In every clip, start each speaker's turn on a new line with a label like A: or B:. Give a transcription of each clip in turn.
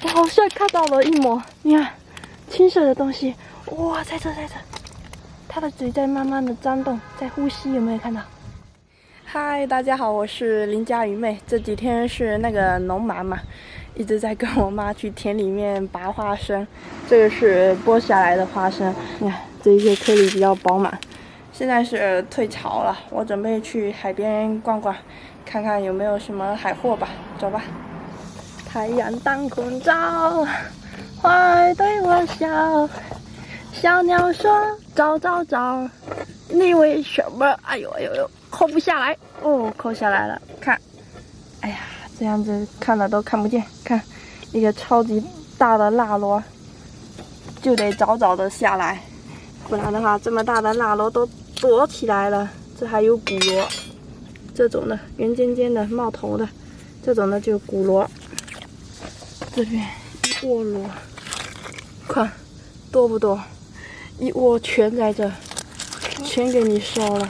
A: 我好像看到了一抹，你看，青色的东西，哇，在这，它的嘴在慢慢的张动，在呼吸，有没有看到？嗨，大家好，我是林佳瑜妹。这几天是那个农忙嘛，一直在跟我妈去田里面拔花生。这个是剥下来的花生，你看这一些颗粒比较饱满。现在是退潮了，我准备去海边逛逛，看看有没有什么海货吧。走吧。太阳当空照，花对我笑，小鸟说早，你为什么？哎呦，扣不下来哦，扣下来了，看，哎呀，这样子看了都看不见，看一个超级大的蜡螺，就得早的下来，不然的话，这么大的蜡螺都躲起来了。这还有骨螺，这种的圆尖尖的冒头的，这种的就骨螺。这边一窝螺，看多不多？一窝全在这，全给你收了。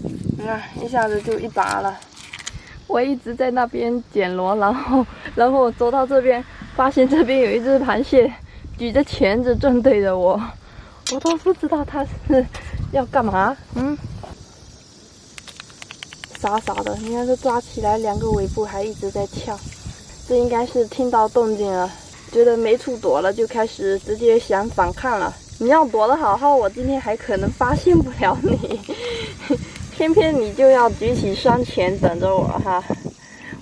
A: 你看，一下子就一把了。我一直在那边捡螺，然后我走到这边，发现这边有一只螃蟹举着钳子正对着我，我都不知道它是要干嘛。傻的，你看这抓起来，两个尾部还一直在翘。这应该是听到动静了，觉得没处躲了，就开始直接想反抗了。你要躲得好好，我今天还可能发现不了你，偏偏你就要举起双拳等着我哈。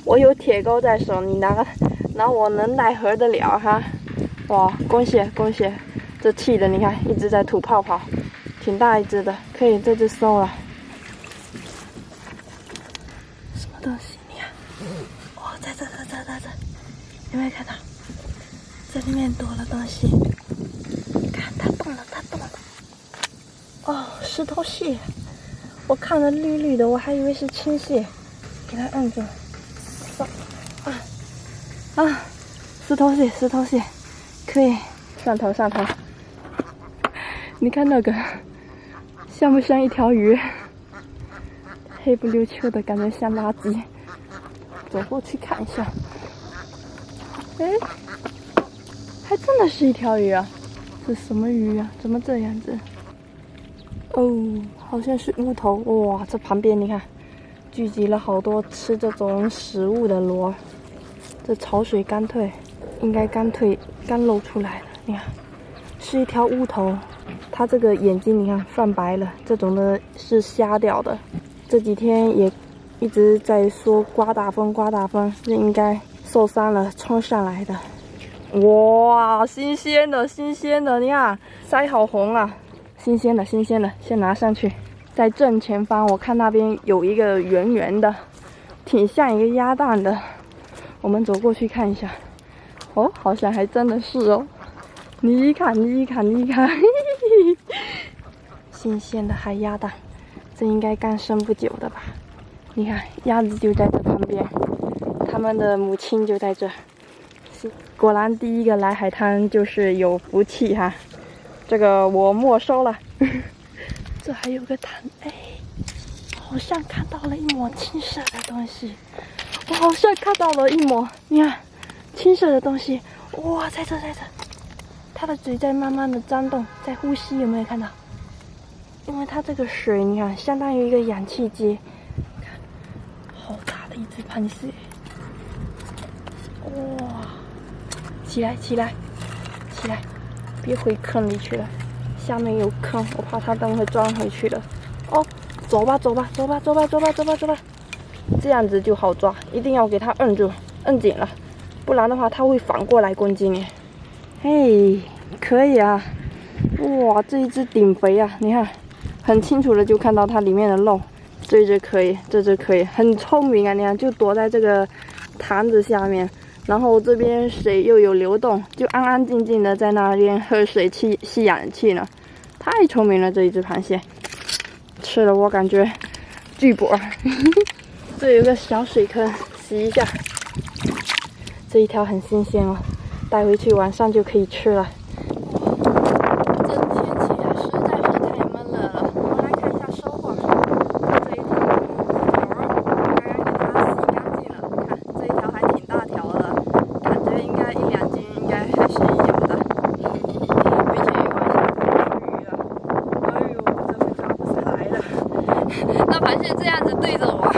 A: 我有铁钩在手，你拿我能奈何得了哈？哇，恭喜！这气的你看一直在吐泡泡，挺大一只的，可以这只收了。什么东西？你看，哦，在这，有没有看到？这里面多了东西，看它动了。哦，石头蟹，我看了绿的，我还以为是青蟹，给它按住。石头蟹，可以上头。你看那个，像不像一条鱼？黑不溜秋的感觉像垃圾。走过去看一下。哎，还真的是一条鱼啊！这什么鱼啊？怎么这样子？哦，好像是乌头。哇，这旁边你看，聚集了好多吃这种食物的螺。这潮水刚退，应该刚露出来了。你看，是一条乌头，它这个眼睛你看泛白了，这种的是瞎掉的。这几天也一直在说刮大风，这应该受伤了冲上来的。哇，新鲜的，你看鳃好红啊！新鲜的，先拿上去。在正前方，我看那边有一个圆的，挺像一个鸭蛋的。我们走过去看一下。哦，好像还真的是哦。你看，新鲜的海鸭蛋，这应该刚生不久的吧？你看，鸭子就在这旁边，它们的母亲就在这。果然，第一个来海滩就是有福气哈。这个我没收了。这还有个潭，哎，好像看到了一抹青色的东西。我好像看到了一抹，你看，青色的东西，哇，在这，它的嘴在慢慢的张动，在呼吸，有没有看到？因为它这个水，你看，相当于一个氧气机。看，好大的一只螃蟹，哇！起来，别回坑里去了，下面有坑，我怕它等会钻回去了。哦，走吧，这样子就好抓，一定要给它摁住，摁紧了，不然的话它会反过来攻击你。嘿，可以啊！哇，这一只顶肥啊，你看，很清楚的就看到它里面的肉。这只可以，很聪明啊！你看，就躲在这个坛子下面。然后这边水又有流动，就安安静静的在那边喝水吸氧气呢，太聪明了这一只螃蟹，吃了我感觉巨补。这有个小水坑，洗一下。这一条很新鲜哦，带回去晚上就可以吃了。这天气啊实在是太闷了。我们来看一下收获。这一条刚刚给它洗干净了，看这一条还挺大条的，感觉应该1-2斤这样子对着我。